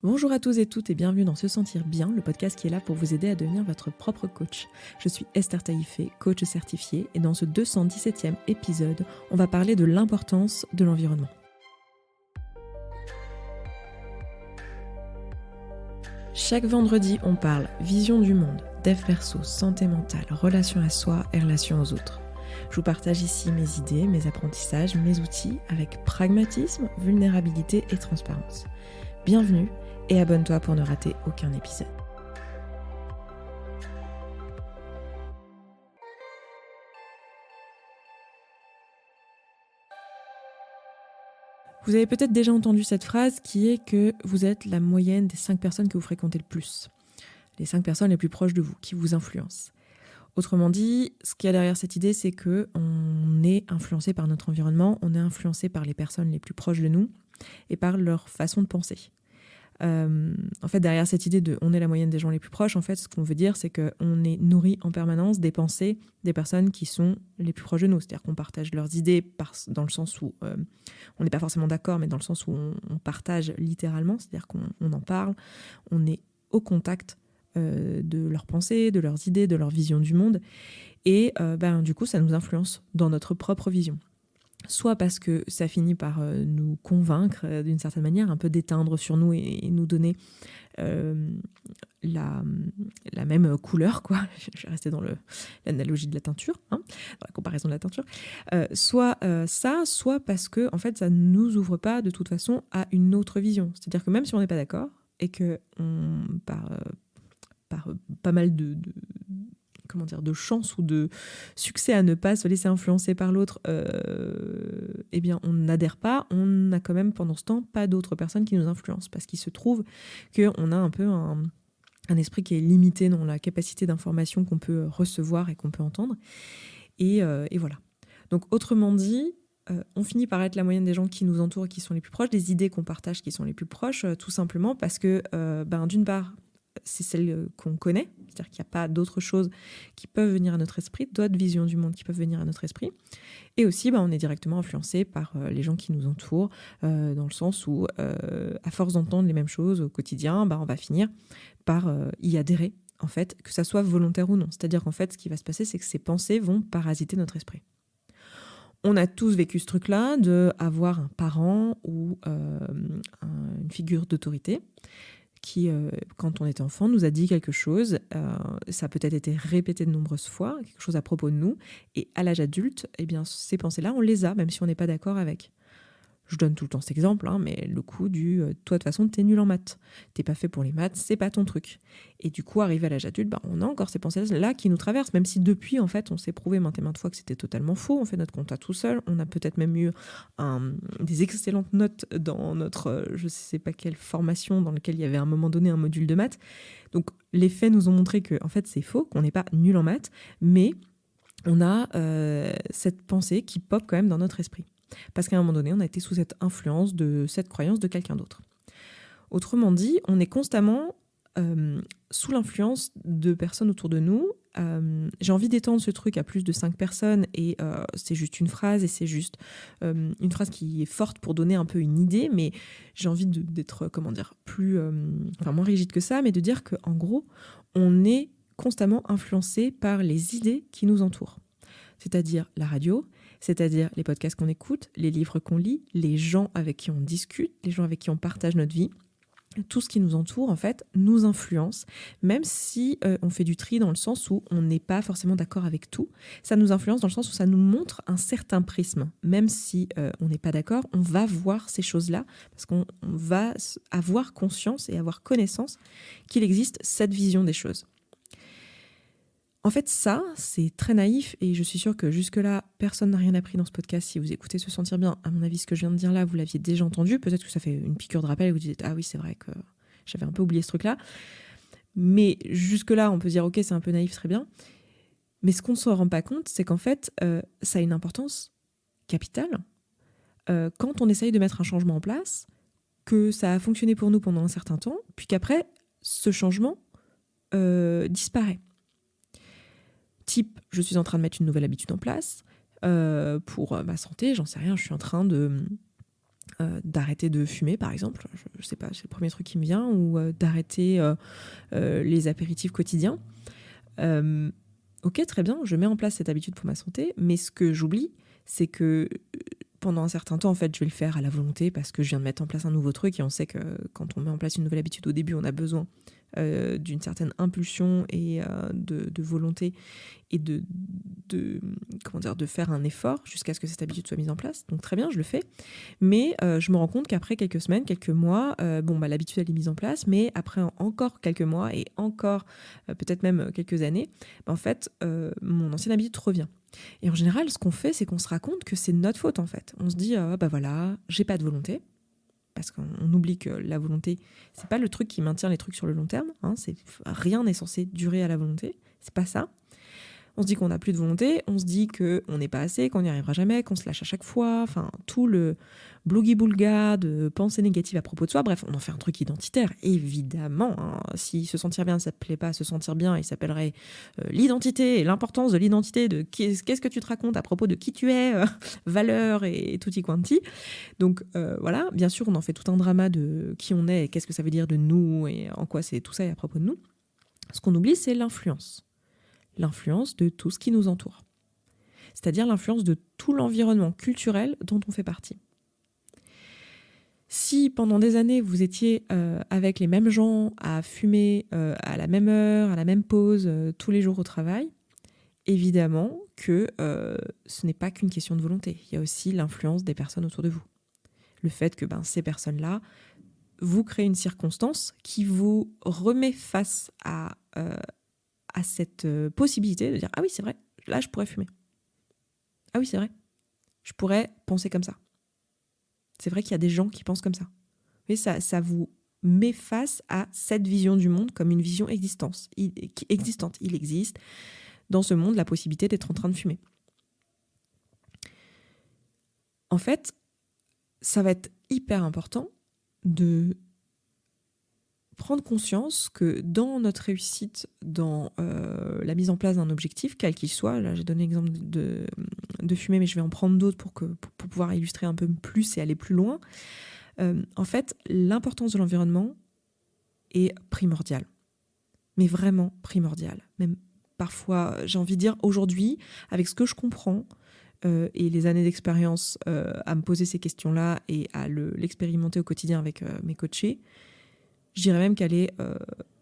Bonjour à tous et toutes et bienvenue dans Se Sentir Bien, le podcast qui est là pour vous aider à devenir votre propre coach. Je suis Esther Taïfé, coach certifiée, et dans ce 217e épisode, on va parler de l'importance de l'environnement. Chaque vendredi, on parle vision du monde, dev perso, santé mentale, relation à soi et relation aux autres. Je vous partage ici mes idées, mes apprentissages, mes outils avec pragmatisme, vulnérabilité et transparence. Bienvenue et abonne-toi pour ne rater aucun épisode. Vous avez peut-être déjà entendu cette phrase qui est que vous êtes la moyenne des 5 personnes que vous fréquentez le plus. Les 5 personnes les plus proches de vous, qui vous influencent. Autrement dit, ce qu'il y a derrière cette idée, c'est qu'on est influencé par notre environnement, on est influencé par les personnes les plus proches de nous et par leur façon de penser. En fait, derrière cette idée de on est la moyenne des gens les plus proches, en fait, ce qu'on veut dire, c'est qu'on est nourri en permanence des pensées des personnes qui sont les plus proches de nous. C'est-à-dire qu'on partage leurs idées dans le sens où on n'est pas forcément d'accord, mais dans le sens où on partage littéralement, c'est-à-dire qu'on en parle, on est au contact de leurs pensées, de leurs idées, de leur vision du monde. Et du coup, ça nous influence dans notre propre vision. Soit parce que ça finit par nous convaincre d'une certaine manière, un peu d'éteindre sur nous et nous donner la même couleur, quoi. Je vais rester dans l'analogie de la teinture, dans la comparaison de la teinture. Soit parce que en fait, ça ne nous ouvre pas de toute façon à une autre vision. C'est-à-dire que même si on n'est pas d'accord et que par pas mal de chance ou de succès à ne pas se laisser influencer par l'autre, on n'adhère pas, on n'a quand même pendant ce temps pas d'autres personnes qui nous influencent, parce qu'il se trouve qu'on a un peu un esprit qui est limité dans la capacité d'information qu'on peut recevoir et qu'on peut entendre. Et voilà. Donc autrement dit, on finit par être la moyenne des gens qui nous entourent et qui sont les plus proches, des idées qu'on partage qui sont les plus proches, tout simplement parce que d'une part, c'est celle qu'on connaît, c'est-à-dire qu'il n'y a pas d'autres choses qui peuvent venir à notre esprit, d'autres visions du monde qui peuvent venir à notre esprit. Et aussi, on est directement influencé par les gens qui nous entourent, dans le sens où, à force d'entendre les mêmes choses au quotidien, on va finir par y adhérer, en fait, que ça soit volontaire ou non. C'est-à-dire qu'en fait, ce qui va se passer, c'est que ces pensées vont parasiter notre esprit. On a tous vécu ce truc-là d'avoir un parent ou une figure d'autorité qui, quand on était enfant, nous a dit quelque chose. Ça a peut-être été répété de nombreuses fois, quelque chose à propos de nous. Et à l'âge adulte, ces pensées-là, on les a, même si on n'est pas d'accord avec. Je donne tout le temps cet exemple, mais le coup du toi, de toute façon, t'es nul en maths. T'es pas fait pour les maths, c'est pas ton truc. Et du coup, arrivé à l'âge adulte, on a encore ces pensées-là qui nous traversent, même si depuis, en fait, on s'est prouvé maintes et maintes fois que c'était totalement faux. On fait notre compta tout seul. On a peut-être même eu des excellentes notes dans notre, je sais pas quelle formation, dans laquelle il y avait à un moment donné un module de maths. Donc, les faits nous ont montré que, en fait, c'est faux, qu'on n'est pas nul en maths, mais on a cette pensée qui pop quand même dans notre esprit. Parce qu'à un moment donné, on a été sous cette influence de cette croyance de quelqu'un d'autre. Autrement dit, on est constamment sous l'influence de personnes autour de nous. J'ai envie d'étendre ce truc à plus de 5 personnes et c'est juste une phrase et c'est juste une phrase qui est forte pour donner un peu une idée, mais j'ai envie d'être, moins rigide que ça, mais de dire qu'en gros, on est constamment influencé par les idées qui nous entourent. C'est-à-dire la radio, c'est-à-dire les podcasts qu'on écoute, les livres qu'on lit, les gens avec qui on discute, les gens avec qui on partage notre vie. Tout ce qui nous entoure, en fait, nous influence, même si on fait du tri dans le sens où on n'est pas forcément d'accord avec tout. Ça nous influence dans le sens où ça nous montre un certain prisme. Même si on n'est pas d'accord, on va voir ces choses-là parce qu'on va avoir conscience et avoir connaissance qu'il existe cette vision des choses. En fait, ça, c'est très naïf et je suis sûre que jusque-là, personne n'a rien appris dans ce podcast. Si vous écoutez Se Sentir Bien, à mon avis, ce que je viens de dire là, vous l'aviez déjà entendu. Peut-être que ça fait une piqûre de rappel et vous dites « Ah oui, c'est vrai que j'avais un peu oublié ce truc-là. » Mais jusque-là, on peut dire « Ok, c'est un peu naïf, très bien. » Mais ce qu'on ne se rend pas compte, c'est qu'en fait, ça a une importance capitale. Quand on essaye de mettre un changement en place, que ça a fonctionné pour nous pendant un certain temps, puis qu'après, ce changement disparaît. Type, je suis en train de mettre une nouvelle habitude en place pour ma santé, j'en sais rien, je suis en train de d'arrêter de fumer, par exemple. Je sais pas, c'est le premier truc qui me vient. Ou d'arrêter les apéritifs quotidiens. Ok, très bien, je mets en place cette habitude pour ma santé, mais ce que j'oublie, c'est que pendant un certain temps, en fait, je vais le faire à la volonté parce que je viens de mettre en place un nouveau truc et on sait que quand on met en place une nouvelle habitude au début, on a besoin d'une certaine impulsion et de volonté et comment dire, de faire un effort jusqu'à ce que cette habitude soit mise en place. Donc très bien, je le fais. Mais je me rends compte qu'après quelques semaines, quelques mois, l'habitude elle est mise en place, mais après encore quelques mois et encore peut-être même quelques années, en fait, mon ancienne habitude revient. Et en général, ce qu'on fait, c'est qu'on se raconte que c'est notre faute en fait. On se dit, voilà, j'ai pas de volonté. Parce qu'on oublie que la volonté, c'est pas le truc qui maintient les trucs sur le long terme. Rien n'est censé durer à la volonté. C'est pas ça. On se dit qu'on n'a plus de volonté, on se dit qu'on n'est pas assez, qu'on n'y arrivera jamais, qu'on se lâche à chaque fois. Enfin, tout le blougi-boulga de pensée négative à propos de soi. Bref, on en fait un truc identitaire, évidemment. Si se sentir bien, ça ne plaît pas, se sentir bien, il s'appellerait l'identité et l'importance de l'identité, de qu'est-ce que tu te racontes à propos de qui tu es, valeur et tutti quanti. Donc voilà, bien sûr, on en fait tout un drama de qui on est et qu'est-ce que ça veut dire de nous et en quoi c'est tout ça et à propos de nous. Ce qu'on oublie, c'est l'influence. L'influence de tout ce qui nous entoure. C'est-à-dire l'influence de tout l'environnement culturel dont on fait partie. Si pendant des années, vous étiez avec les mêmes gens à fumer à la même heure, à la même pause, tous les jours au travail, évidemment que ce n'est pas qu'une question de volonté. Il y a aussi l'influence des personnes autour de vous. Le fait que ces personnes-là vous créent une circonstance qui vous remet face à cette possibilité de dire « Ah oui, c'est vrai, là, je pourrais fumer. Ah oui, c'est vrai, je pourrais penser comme ça. C'est vrai qu'il y a des gens qui pensent comme ça. » Et ça vous met face à cette vision du monde comme une vision existante. Il existe dans ce monde la possibilité d'être en train de fumer. En fait, ça va être hyper important de prendre conscience que dans notre réussite, dans la mise en place d'un objectif, quel qu'il soit, là j'ai donné l'exemple de fumer, mais je vais en prendre d'autres pour pouvoir illustrer un peu plus et aller plus loin. En fait, l'importance de l'environnement est primordiale, mais vraiment primordiale. Même parfois, j'ai envie de dire aujourd'hui, avec ce que je comprends et les années d'expérience à me poser ces questions-là et à l'expérimenter au quotidien avec mes coachés, je dirais même qu'elle est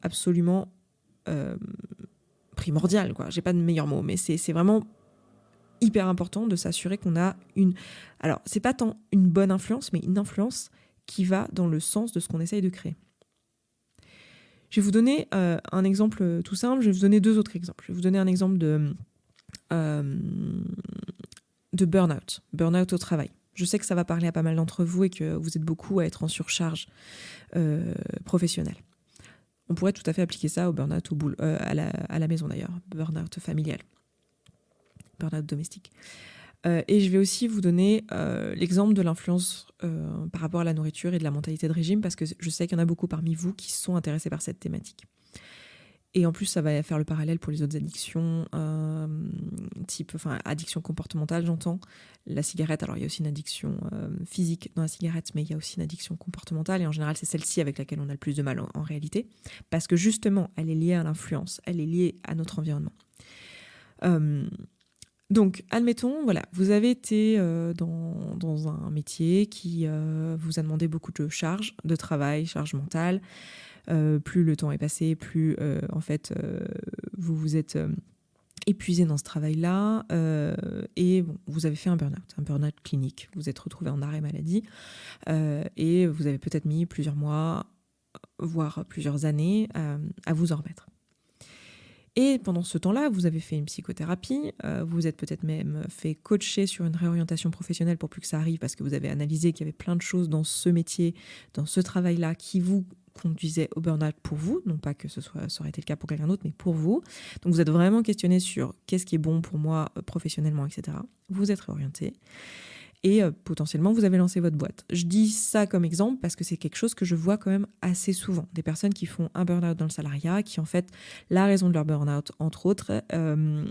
absolument primordiale, quoi. J'ai pas de meilleur mot, mais c'est vraiment hyper important de s'assurer qu'on a alors c'est pas tant une bonne influence, mais une influence qui va dans le sens de ce qu'on essaye de créer. Je vais vous donner un exemple tout simple, je vais vous donner deux autres exemples. Je vais vous donner un exemple de burn-out au travail. Je sais que ça va parler à pas mal d'entre vous et que vous êtes beaucoup à être en surcharge professionnelle. On pourrait tout à fait appliquer ça au burn-out à la maison d'ailleurs, burn-out familial, burn-out domestique. Et je vais aussi vous donner l'exemple de l'influence par rapport à la nourriture et de la mentalité de régime, parce que je sais qu'il y en a beaucoup parmi vous qui sont intéressés par cette thématique. Et en plus, ça va faire le parallèle pour les autres addictions, addiction comportementale, j'entends. La cigarette, alors il y a aussi une addiction physique dans la cigarette, mais il y a aussi une addiction comportementale, et en général, c'est celle-ci avec laquelle on a le plus de mal en réalité, parce que justement, elle est liée à l'influence, elle est liée à notre environnement. Donc, admettons, voilà, vous avez été dans un métier qui vous a demandé beaucoup de charges, de travail, charge mentale. Plus le temps est passé, plus vous vous êtes épuisé dans ce travail-là et vous avez fait un burn-out clinique. Vous êtes retrouvé en arrêt maladie et vous avez peut-être mis plusieurs mois, voire plusieurs années à vous en remettre. Et pendant ce temps-là, vous avez fait une psychothérapie, vous êtes peut-être même fait coacher sur une réorientation professionnelle pour plus que ça arrive, parce que vous avez analysé qu'il y avait plein de choses dans ce métier, dans ce travail-là, qui vous conduisait au burn-out pour vous, non pas que ça aurait été le cas pour quelqu'un d'autre, mais pour vous. Donc vous êtes vraiment questionné sur qu'est-ce qui est bon pour moi professionnellement, etc. Vous êtes réorienté. et potentiellement vous avez lancé votre boîte. Je dis ça comme exemple parce que c'est quelque chose que je vois quand même assez souvent. Des personnes qui font un burn-out dans le salariat, qui en fait, la raison de leur burn-out, entre autres,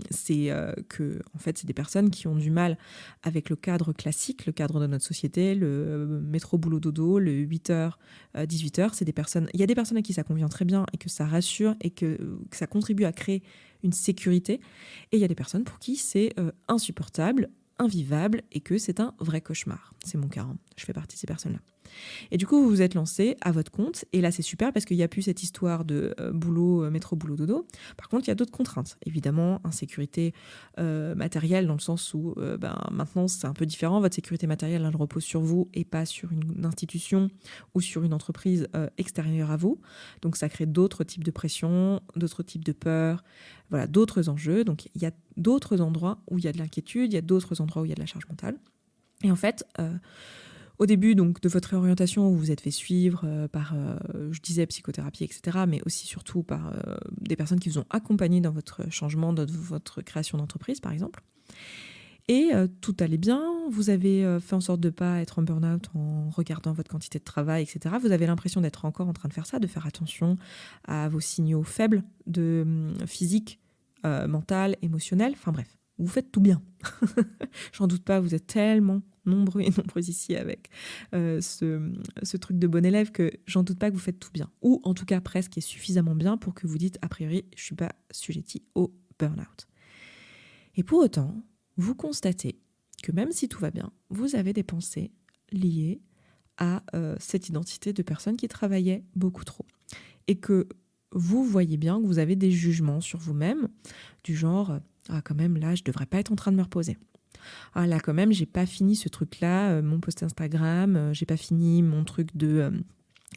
c'est que en fait, c'est des personnes qui ont du mal avec le cadre classique, le cadre de notre société, le métro boulot dodo, le 8h, 18h. C'est des personnes, il y a des personnes à qui ça convient très bien et que ça rassure et que ça contribue à créer une sécurité. Et il y a des personnes pour qui c'est insupportable, invivable et que c'est un vrai cauchemar. C'est mon cas, hein. Je fais partie de ces personnes-là. Et du coup, vous vous êtes lancé à votre compte et là, c'est super parce qu'il n'y a plus cette histoire de boulot, métro, boulot, dodo. Par contre, il y a d'autres contraintes. Évidemment, insécurité matérielle dans le sens où maintenant, c'est un peu différent. Votre sécurité matérielle, elle repose sur vous et pas sur une institution ou sur une entreprise extérieure à vous. Donc, ça crée d'autres types de pression, d'autres types de peur, voilà, d'autres enjeux. Donc, il y a d'autres endroits où il y a de l'inquiétude, il y a d'autres endroits où il y a de la charge mentale. Et en fait, au début donc, de votre réorientation, vous vous êtes fait suivre par, je disais, psychothérapie, etc., mais aussi surtout par des personnes qui vous ont accompagné dans votre changement, dans votre création d'entreprise, par exemple. Et tout allait bien, vous avez fait en sorte de ne pas être en burn-out en regardant votre quantité de travail, etc. Vous avez l'impression d'être encore en train de faire ça, de faire attention à vos signaux faibles de physique, mental, émotionnel, enfin bref. Vous faites tout bien. J'en doute pas, vous êtes tellement nombreux et nombreuses ici avec ce truc de bon élève que j'en doute pas que vous faites tout bien. Ou en tout cas presque et suffisamment bien pour que vous dites a priori je suis pas sujetti au burn-out. Et pour autant, vous constatez que même si tout va bien, vous avez des pensées liées à cette identité de personne qui travaillait beaucoup trop. Et que vous voyez bien que vous avez des jugements sur vous-même du genre ah quand même là je devrais pas être en train de me reposer. Ah là quand même j'ai pas fini ce truc là, mon post Instagram, j'ai pas fini mon truc de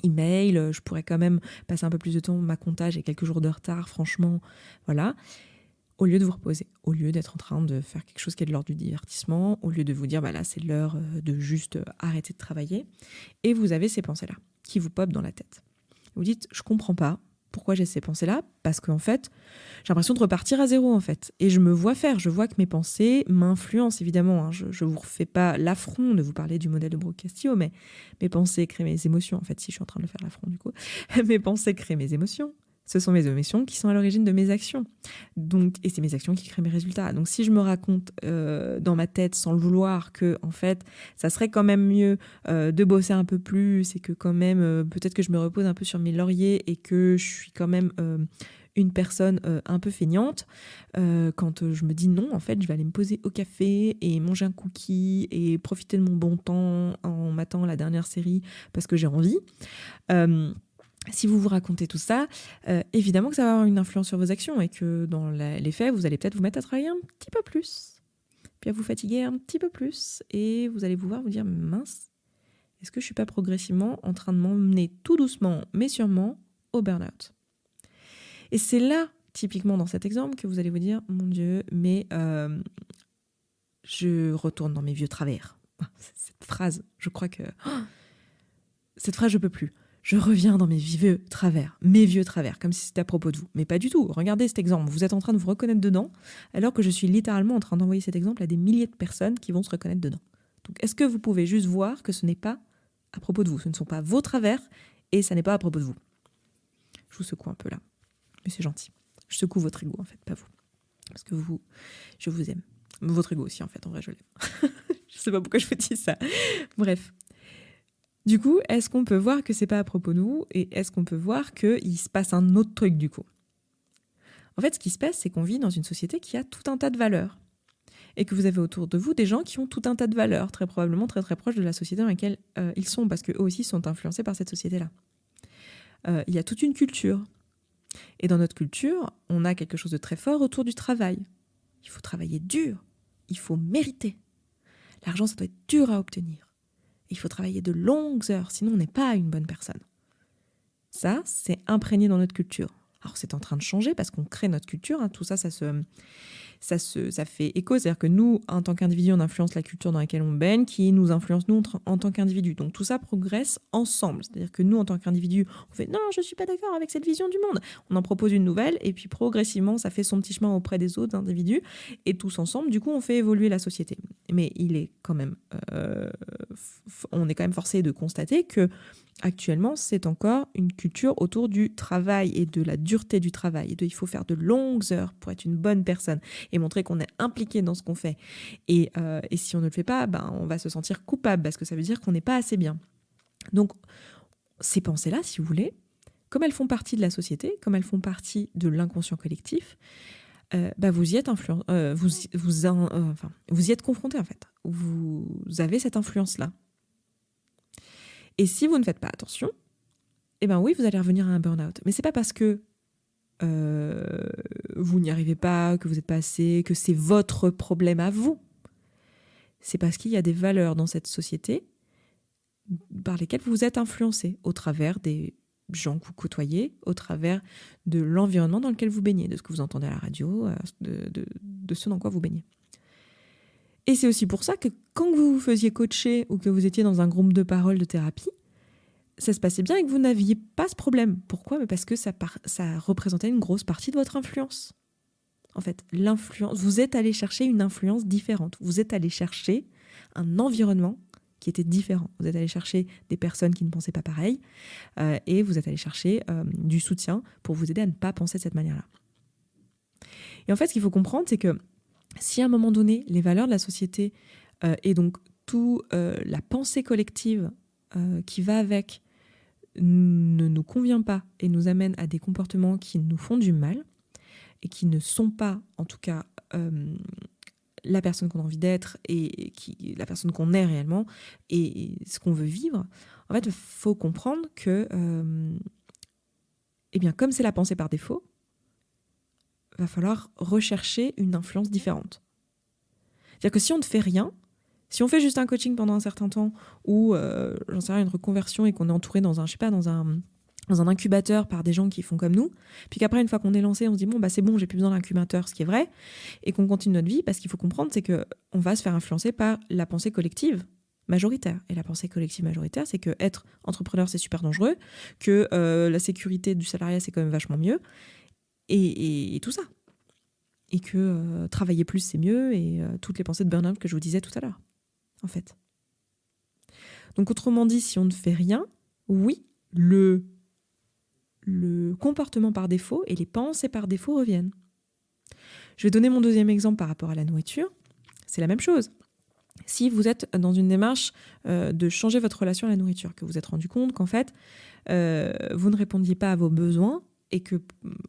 email, je pourrais quand même passer un peu plus de temps, ma compta j'ai quelques jours de retard franchement, voilà. Au lieu de vous reposer, au lieu d'être en train de faire quelque chose qui est de l'ordre du divertissement, au lieu de vous dire bah là c'est l'heure de juste arrêter de travailler, et vous avez ces pensées là qui vous popent dans la tête. Vous dites je comprends pas pourquoi j'ai ces pensées-là, parce qu'en fait, j'ai l'impression de repartir à zéro, en fait. Et je me vois faire, je vois que mes pensées m'influencent, évidemment. Hein. Je ne vous refais pas l'affront de vous parler du modèle de Brooke Castillo, mais mes pensées créent mes émotions. En fait, si je suis en train de le faire l'affront, du coup. Mes pensées créent mes émotions. Ce sont mes émotions qui sont à l'origine de mes actions. Donc, et c'est mes actions qui créent mes résultats. Donc, si je me raconte dans ma tête, sans le vouloir, que en fait, ça serait quand même mieux de bosser un peu plus et que quand même, peut-être que je me repose un peu sur mes lauriers et que je suis quand même une personne un peu feignante, quand je me dis non, en fait, je vais aller me poser au café et manger un cookie et profiter de mon bon temps en matant la dernière série parce que j'ai envie. Si vous vous racontez tout ça, évidemment que ça va avoir une influence sur vos actions et que dans les faits, vous allez peut-être vous mettre à travailler un petit peu plus, puis à vous fatiguer un petit peu plus et vous allez vous dire mince, est-ce que je suis pas progressivement en train de m'emmener tout doucement mais sûrement au burn-out? Et c'est là, typiquement dans cet exemple, que vous allez vous dire mon Dieu, mais je retourne dans mes vieux travers. Cette phrase, je crois que cette phrase je peux plus. Je reviens dans mes vieux travers, comme si c'était à propos de vous. Mais pas du tout. Regardez cet exemple. Vous êtes en train de vous reconnaître dedans, alors que je suis littéralement en train d'envoyer cet exemple à des milliers de personnes qui vont se reconnaître dedans. Donc, est-ce que vous pouvez juste voir que ce n'est pas à propos de vous? Ce ne sont pas vos travers et ça n'est pas à propos de vous. Je vous secoue un peu là. Mais c'est gentil. Je secoue votre ego, en fait, pas vous. Parce que je vous aime. Votre ego aussi, en fait. En vrai, je l'aime. Je sais pas pourquoi je vous dis ça. Bref. Du coup, est-ce qu'on peut voir que c'est pas à propos de nous et est-ce qu'on peut voir qu'il se passe un autre truc du coup? En fait, ce qui se passe, c'est qu'on vit dans une société qui a tout un tas de valeurs et que vous avez autour de vous des gens qui ont tout un tas de valeurs, très probablement très très proches de la société dans laquelle ils sont, parce qu'eux aussi sont influencés par cette société-là. Il y a toute une culture. Et dans notre culture, on a quelque chose de très fort autour du travail. Il faut travailler dur, il faut mériter. L'argent, ça doit être dur à obtenir. Il faut travailler de longues heures, sinon on n'est pas une bonne personne. Ça, c'est imprégné dans notre culture. Alors c'est en train de changer parce qu'on crée notre culture, hein. Tout ça, ça fait écho. C'est-à-dire que nous, en tant qu'individus, on influence la culture dans laquelle on baigne, qui nous influence nous en tant qu'individus. Donc tout ça progresse ensemble. C'est-à-dire que nous, en tant qu'individus, on fait « non, je ne suis pas d'accord avec cette vision du monde ». On en propose une nouvelle et puis progressivement, ça fait son petit chemin auprès des autres individus. Et tous ensemble, du coup, on fait évoluer la société. Mais il est quand même, on est quand même forcé de constater que actuellement, c'est encore une culture autour du travail et de la dureté du travail. Il faut faire de longues heures pour être une bonne personne et montrer qu'on est impliqué dans ce qu'on fait. Et si on ne le fait pas, on va se sentir coupable parce que ça veut dire qu'on n'est pas assez bien. Donc, ces pensées-là, si vous voulez, comme elles font partie de la société, comme elles font partie de l'inconscient collectif, vous y êtes vous y êtes confronté en fait. Vous avez cette influence-là. Et si vous ne faites pas attention, oui, vous allez revenir à un burn-out. Mais c'est pas parce que vous n'y arrivez pas, que vous n'êtes pas assez, que c'est votre problème à vous. C'est parce qu'il y a des valeurs dans cette société par lesquelles vous êtes influencé au travers des gens que vous côtoyez, au travers de l'environnement dans lequel vous baignez, de ce que vous entendez à la radio, de ce dans quoi vous baignez. Et c'est aussi pour ça que quand vous vous faisiez coacher ou que vous étiez dans un groupe de parole de thérapie, ça se passait bien et que vous n'aviez pas ce problème. Pourquoi ? Parce que ça représentait une grosse partie de votre influence. En fait, l'influence, vous êtes allé chercher une influence différente. Vous êtes allé chercher un environnement qui était différent. Vous êtes allé chercher des personnes qui ne pensaient pas pareil et vous êtes allé chercher du soutien pour vous aider à ne pas penser de cette manière-là. Et en fait, ce qu'il faut comprendre, c'est que si à un moment donné, les valeurs de la société et donc tout la pensée collective qui va avec ne nous convient pas et nous amène à des comportements qui nous font du mal et qui ne sont pas, en tout cas, la personne qu'on a envie d'être et la personne qu'on est réellement et ce qu'on veut vivre, en fait, il faut comprendre que, comme c'est la pensée par défaut, va falloir rechercher une influence différente. C'est-à-dire que si on ne fait rien, si on fait juste un coaching pendant un certain temps ou, j'en sais rien, une reconversion et qu'on est entouré dans un incubateur par des gens qui font comme nous, puis qu'après, une fois qu'on est lancé, on se dit « c'est bon, j'ai plus besoin d'incubateur », ce qui est vrai, et qu'on continue notre vie, parce qu'il faut comprendre, c'est qu'on va se faire influencer par la pensée collective majoritaire. Et la pensée collective majoritaire, c'est que être entrepreneur, c'est super dangereux, que la sécurité du salariat, c'est quand même vachement mieux, et tout ça. Et que travailler plus, c'est mieux, et toutes les pensées de burn-out que je vous disais tout à l'heure, en fait. Donc, autrement dit, si on ne fait rien, oui, le comportement par défaut et les pensées par défaut reviennent. Je vais donner mon deuxième exemple par rapport à la nourriture. C'est la même chose. Si vous êtes dans une démarche de changer votre relation à la nourriture, que vous vous êtes rendu compte qu'en fait, vous ne répondiez pas à vos besoins et que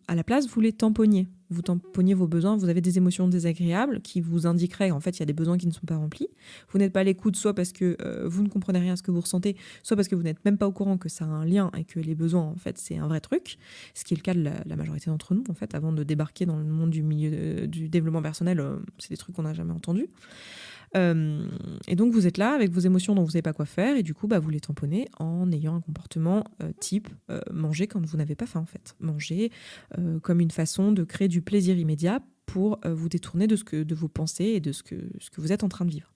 à la place, vous les tamponniez. Vous tamponniez vos besoins, vous avez des émotions désagréables qui vous indiqueraient qu'en fait, il y a des besoins qui ne sont pas remplis. Vous n'êtes pas à l'écoute, soit parce que vous ne comprenez rien à ce que vous ressentez, soit parce que vous n'êtes même pas au courant que ça a un lien et que les besoins, en fait, c'est un vrai truc. Ce qui est le cas de la majorité d'entre nous, en fait, avant de débarquer dans le monde du développement personnel, c'est des trucs qu'on n'a jamais entendus. Et donc vous êtes là avec vos émotions dont vous ne savez pas quoi faire et du coup vous les tamponnez en ayant un comportement type manger quand vous n'avez pas faim en fait. Manger comme une façon de créer du plaisir immédiat pour vous détourner de vos pensées et de ce que vous êtes en train de vivre.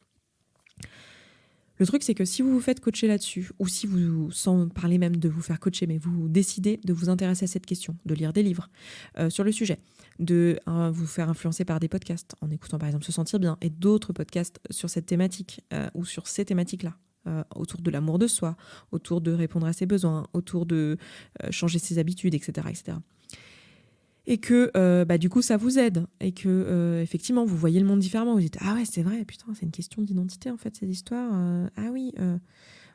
Le truc, c'est que si vous vous faites coacher là-dessus, ou si vous, sans parler même de vous faire coacher, mais vous décidez de vous intéresser à cette question, de lire des livres sur le sujet, de vous faire influencer par des podcasts, en écoutant par exemple Se Sentir Bien, et d'autres podcasts sur cette thématique, ou sur ces thématiques-là, autour de l'amour de soi, autour de répondre à ses besoins, autour de changer ses habitudes, etc., etc. Et que du coup ça vous aide et que effectivement vous voyez le monde différemment, vous dites ah ouais c'est vrai, putain c'est une question d'identité en fait cette histoire, ah oui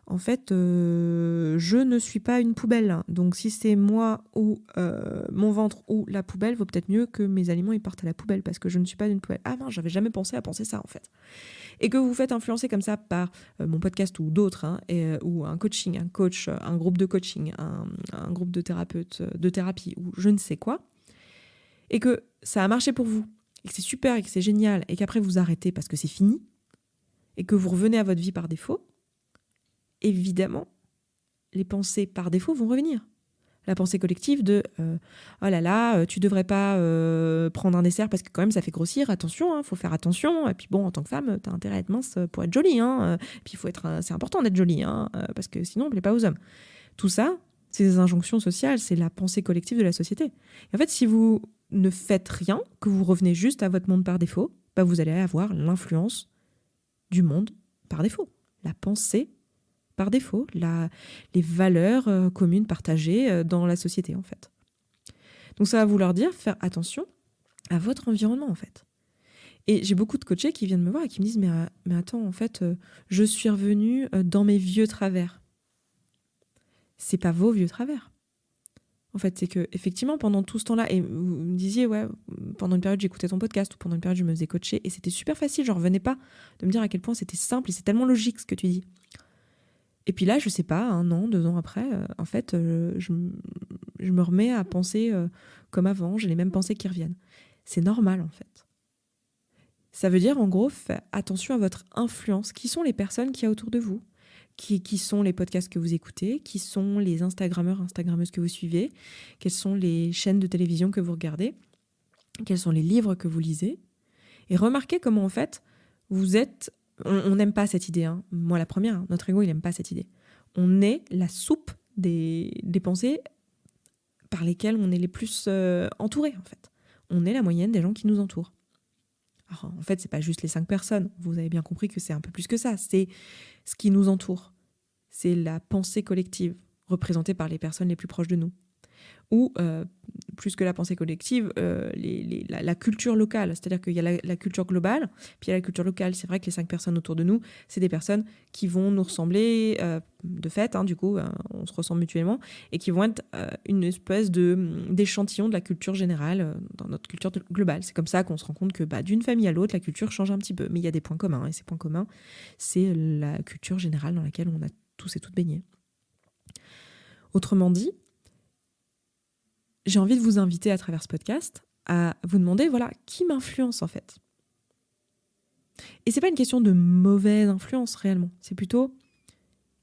en fait je ne suis pas une poubelle, donc si c'est moi ou mon ventre ou la poubelle, vaut peut-être mieux que mes aliments ils partent à la poubelle parce que je ne suis pas une poubelle. Ah mince, j'avais jamais pensé à penser ça en fait. Et que vous vous faites influencer comme ça par mon podcast ou d'autres, ou un coaching, un coach, un groupe de coaching, un groupe de thérapeutes, de thérapie ou je ne sais quoi, et que ça a marché pour vous, et que c'est super, et que c'est génial, et qu'après vous arrêtez parce que c'est fini, et que vous revenez à votre vie par défaut, évidemment, les pensées par défaut vont revenir. La pensée collective de oh là là, tu devrais pas prendre un dessert parce que quand même ça fait grossir, attention, hein, faut faire attention. Et puis bon, en tant que femme, t'as intérêt à être mince pour être jolie. Hein, puis c'est important d'être jolie, hein, parce que sinon on plaît pas aux hommes. Tout ça, c'est des injonctions sociales, c'est la pensée collective de la société. Et en fait, si vous ne faites rien, que vous revenez juste à votre monde par défaut, bah vous allez avoir l'influence du monde par défaut. La pensée par défaut, les valeurs communes partagées dans la société, en fait. Donc ça va vouloir dire faire attention à votre environnement, en fait. Et j'ai beaucoup de coachés qui viennent me voir et qui me disent mais attends, en fait, je suis revenue dans mes vieux travers. C'est pas vos vieux travers. En fait, c'est que effectivement pendant tout ce temps-là, et vous me disiez, ouais, pendant une période j'écoutais ton podcast, ou pendant une période je me faisais coacher, et c'était super facile, j'en revenais pas de me dire à quel point c'était simple, et c'est tellement logique ce que tu dis. Et puis là, je sais pas, 1 an, 2 ans après, en fait, je me remets à penser comme avant, j'ai les mêmes pensées qui reviennent. C'est normal, en fait. Ça veut dire, en gros, faites attention à votre influence. Qui sont les personnes qu'il y a autour de vous ? Qui sont les podcasts que vous écoutez ? Qui sont les Instagrammeurs, Instagrammeuses que vous suivez ? Quelles sont les chaînes de télévision que vous regardez ? Quels sont les livres que vous lisez ? Et remarquez comment, en fait, vous êtes... On n'aime pas cette idée. Hein. Moi, la première, hein, notre ego, il n'aime pas cette idée. On est la soupe des pensées par lesquelles on est les plus entourés, en fait. On est la moyenne des gens qui nous entourent. Alors, en fait, c'est pas juste les 5 personnes. Vous avez bien compris que c'est un peu plus que ça. C'est ce qui nous entoure. C'est la pensée collective représentée par les personnes les plus proches de nous. Ou, plus que la pensée collective, la culture locale. C'est-à-dire qu'il y a la culture globale, puis il y a la culture locale. C'est vrai que les 5 personnes autour de nous, c'est des personnes qui vont nous ressembler, de fait, hein, du coup, on se ressemble mutuellement, et qui vont être une espèce d'échantillon de la culture générale dans notre culture globale. C'est comme ça qu'on se rend compte que d'une famille à l'autre, la culture change un petit peu. Mais il y a des points communs, et ces points communs, c'est la culture générale dans laquelle on a tous et toutes baigné. Autrement dit, j'ai envie de vous inviter à travers ce podcast à vous demander, voilà, qui m'influence en fait ? Et c'est pas une question de mauvaise influence réellement, c'est plutôt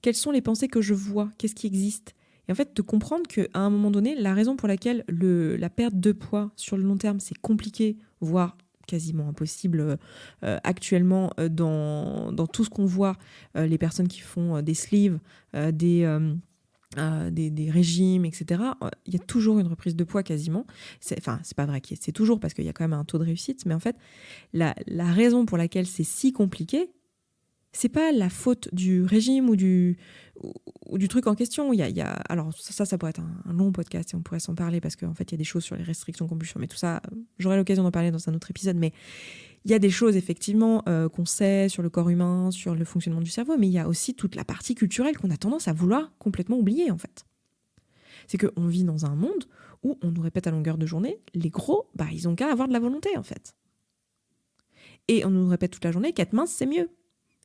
quelles sont les pensées que je vois, qu'est-ce qui existe ? Et en fait, de comprendre qu'à un moment donné, la raison pour laquelle la perte de poids sur le long terme, c'est compliqué, voire quasiment impossible actuellement dans tout ce qu'on voit, les personnes qui font des sleeves, des régimes, etc., il y a toujours une reprise de poids quasiment. C'est pas vrai, c'est toujours parce qu'il y a quand même un taux de réussite, mais en fait, la raison pour laquelle c'est si compliqué, c'est pas la faute du régime ou du truc en question. Alors ça pourrait être un long podcast et on pourrait s'en parler parce qu'en fait, il y a des choses sur les restrictions compulsion, mais tout ça, j'aurai l'occasion d'en parler dans un autre épisode, mais il y a des choses effectivement qu'on sait sur le corps humain, sur le fonctionnement du cerveau, mais il y a aussi toute la partie culturelle qu'on a tendance à vouloir complètement oublier en fait. C'est qu'on vit dans un monde où on nous répète à longueur de journée, les gros, ils ont qu'à avoir de la volonté en fait. Et on nous répète toute la journée qu'être mince c'est mieux.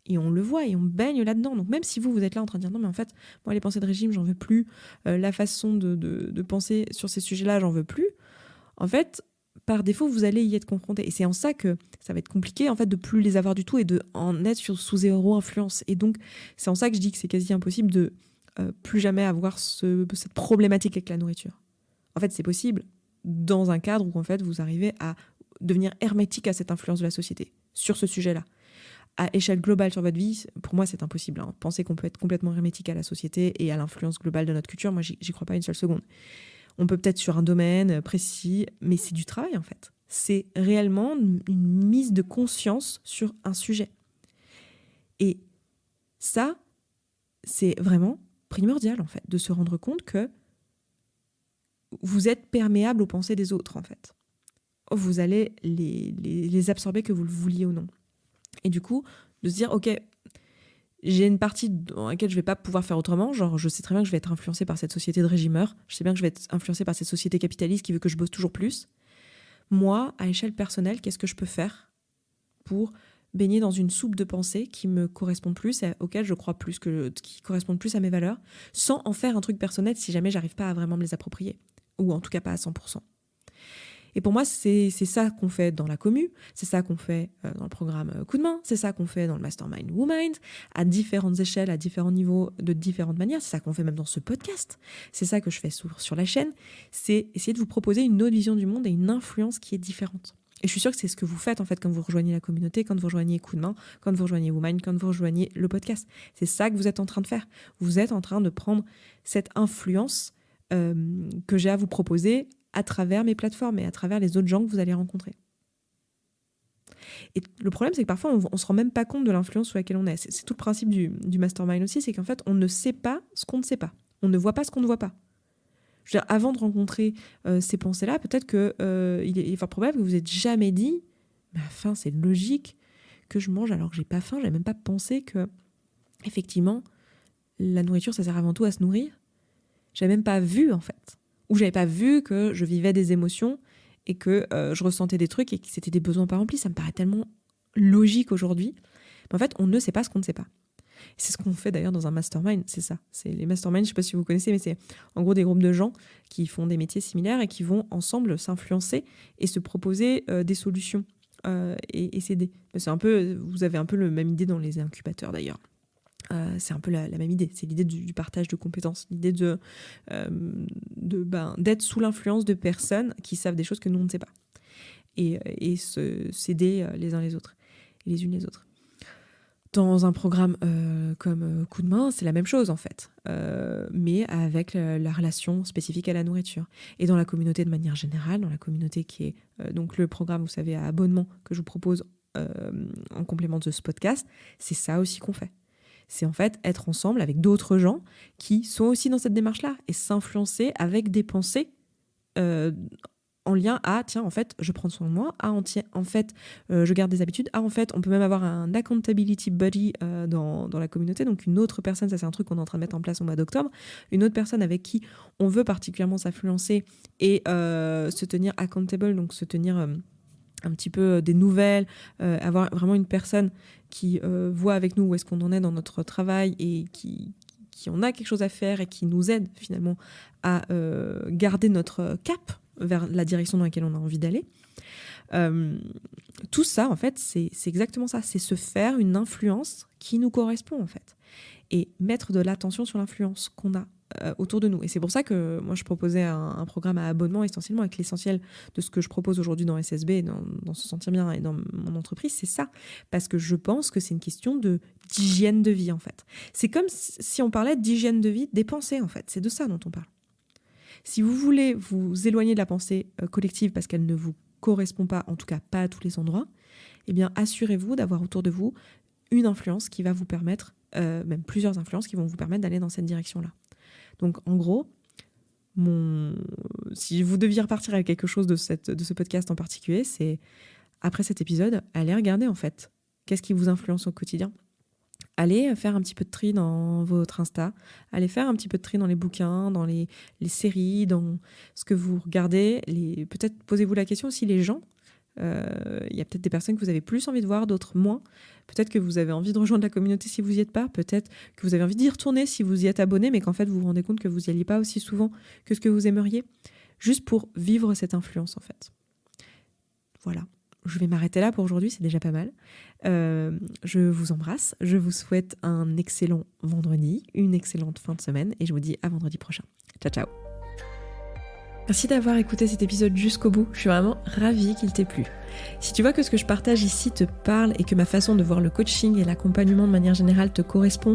Et on le voit et on baigne là-dedans. Donc même si vous êtes là en train de dire non mais en fait, moi les pensées de régime j'en veux plus, la façon de penser sur ces sujets-là j'en veux plus, en fait, par défaut, vous allez y être confronté. Et c'est en ça que ça va être compliqué, en fait, de plus les avoir du tout et de en être sous zéro influence. Et donc, c'est en ça que je dis que c'est quasi impossible de plus jamais avoir cette problématique avec la nourriture. En fait, c'est possible dans un cadre où, en fait, vous arrivez à devenir hermétique à cette influence de la société sur ce sujet-là. À échelle globale sur votre vie, pour moi, c'est impossible. Hein. Penser qu'on peut être complètement hermétique à la société et à l'influence globale de notre culture, moi, j'y crois pas une seule seconde. On peut peut-être sur un domaine précis, mais c'est du travail en fait. C'est réellement une mise de conscience sur un sujet. Et ça, c'est vraiment primordial en fait, de se rendre compte que vous êtes perméable aux pensées des autres en fait. Vous allez les absorber que vous le vouliez ou non. Et du coup, de se dire, ok, j'ai une partie dans laquelle je vais pas pouvoir faire autrement, genre je sais très bien que je vais être influencée par cette société de régimeurs, je sais bien que je vais être influencée par cette société capitaliste qui veut que je bosse toujours plus. Moi, à échelle personnelle, qu'est-ce que je peux faire pour baigner dans une soupe de pensée qui me correspond plus, auquel je crois plus, qui correspondent plus à mes valeurs, sans en faire un truc personnel si jamais j'arrive pas à vraiment me les approprier, ou en tout cas pas à 100%. Et pour moi, c'est ça qu'on fait dans la commu, c'est ça qu'on fait dans le programme Coup de main, c'est ça qu'on fait dans le Mastermind WoMind, à différentes échelles, à différents niveaux, de différentes manières. C'est ça qu'on fait même dans ce podcast. C'est ça que je fais sur la chaîne. C'est essayer de vous proposer une autre vision du monde et une influence qui est différente. Et je suis sûre que c'est ce que vous faites en fait quand vous rejoignez la communauté, quand vous rejoignez Coup de main, quand vous rejoignez WoMind, quand vous rejoignez le podcast. C'est ça que vous êtes en train de faire. Vous êtes en train de prendre cette influence que j'ai à vous proposer à travers mes plateformes et à travers les autres gens que vous allez rencontrer. Et le problème, c'est que parfois, on ne se rend même pas compte de l'influence sous laquelle on est. C'est tout le principe du mastermind aussi, c'est qu'en fait, on ne sait pas ce qu'on ne sait pas. On ne voit pas ce qu'on ne voit pas. Je veux dire, avant de rencontrer ces pensées-là, peut-être qu'il est fort probable que vous n'ayez jamais dit « mais à la fin, c'est logique que je mange alors que j'ai pas faim, je n'avais même pas pensé que, effectivement, la nourriture, ça sert avant tout à se nourrir. Je n'avais même pas vu, en fait. Ou je n'avais pas vu que je vivais des émotions et que je ressentais des trucs et que c'était des besoins pas remplis. Ça me paraît tellement logique aujourd'hui. Mais en fait, on ne sait pas ce qu'on ne sait pas. C'est ce qu'on fait d'ailleurs dans un mastermind, c'est ça. C'est les masterminds, je ne sais pas si vous connaissez, mais c'est en gros des groupes de gens qui font des métiers similaires et qui vont ensemble s'influencer et se proposer des solutions et s'aider. C'est un peu, vous avez un peu la même idée dans les incubateurs d'ailleurs. C'est un peu la même idée, c'est l'idée du partage de compétences, l'idée d'être sous l'influence de personnes qui savent des choses que nous on ne sait pas et s'aider les uns les autres et les unes les autres. Dans un programme comme Coup de main, c'est la même chose en fait, mais avec la relation spécifique à la nourriture. Et dans la communauté de manière générale, dans la communauté qui est donc le programme, vous savez, à abonnement que je vous propose en complément de ce podcast, c'est ça aussi qu'on fait. C'est en fait être ensemble avec d'autres gens qui sont aussi dans cette démarche-là et s'influencer avec des pensées en lien à, tiens, en fait, je prends soin de moi, en fait, je garde des habitudes, en fait, on peut même avoir un accountability buddy dans la communauté, donc une autre personne, ça c'est un truc qu'on est en train de mettre en place au mois d'octobre, une autre personne avec qui on veut particulièrement s'influencer et se tenir accountable, donc se tenir un petit peu des nouvelles, avoir vraiment une personne qui voit avec nous où est-ce qu'on en est dans notre travail et qui en a quelque chose à faire et qui nous aide finalement à garder notre cap vers la direction dans laquelle on a envie d'aller. Tout ça, en fait, c'est exactement ça. C'est se faire une influence qui nous correspond, en fait. Et mettre de l'attention sur l'influence qu'on a autour de nous. Et c'est pour ça que moi, je proposais un programme à abonnement essentiellement avec l'essentiel de ce que je propose aujourd'hui dans SSB, dans Se Sentir Bien et dans mon entreprise, c'est ça. Parce que je pense que c'est une question d'hygiène de vie, en fait. C'est comme si on parlait d'hygiène de vie des pensées, en fait. C'est de ça dont on parle. Si vous voulez vous éloigner de la pensée collective parce qu'elle ne vous correspond pas, en tout cas pas à tous les endroits, eh bien assurez-vous d'avoir autour de vous une influence qui va vous permettre, même plusieurs influences qui vont vous permettre d'aller dans cette direction-là. Donc en gros, si vous deviez repartir avec quelque chose de ce podcast en particulier, c'est après cet épisode, allez regarder en fait qu'est-ce qui vous influence au quotidien. Allez faire un petit peu de tri dans votre Insta, allez faire un petit peu de tri dans les bouquins, dans les séries, dans ce que vous regardez. Peut-être posez-vous la question aussi, les gens. Il y a peut-être des personnes que vous avez plus envie de voir, d'autres moins. Peut-être que vous avez envie de rejoindre la communauté si vous n'y êtes pas. Peut-être que vous avez envie d'y retourner si vous y êtes abonné, mais qu'en fait vous vous rendez compte que vous n'y alliez pas aussi souvent que ce que vous aimeriez. Juste pour vivre cette influence en fait. Voilà. Je vais m'arrêter là pour aujourd'hui, c'est déjà pas mal. Je vous embrasse, je vous souhaite un excellent vendredi, une excellente fin de semaine et je vous dis à vendredi prochain. Ciao, ciao. Merci d'avoir écouté cet épisode jusqu'au bout, je suis vraiment ravie qu'il t'ait plu. Si tu vois que ce que je partage ici te parle et que ma façon de voir le coaching et l'accompagnement de manière générale te correspond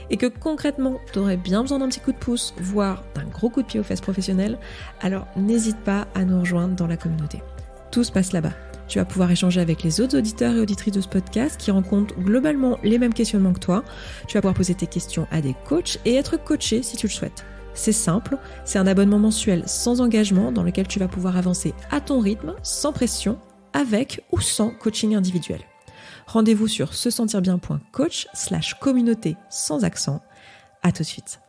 et que concrètement t'aurais bien besoin d'un petit coup de pouce, voire d'un gros coup de pied aux fesses professionnelles, alors n'hésite pas à nous rejoindre dans la communauté. Tout se passe là-bas. Tu vas pouvoir échanger avec les autres auditeurs et auditrices de ce podcast qui rencontrent globalement les mêmes questionnements que toi. Tu vas pouvoir poser tes questions à des coachs et être coaché si tu le souhaites. C'est simple, c'est un abonnement mensuel sans engagement dans lequel tu vas pouvoir avancer à ton rythme, sans pression, avec ou sans coaching individuel. Rendez-vous sur sesentirbien.coach/communauté sans accent. À tout de suite.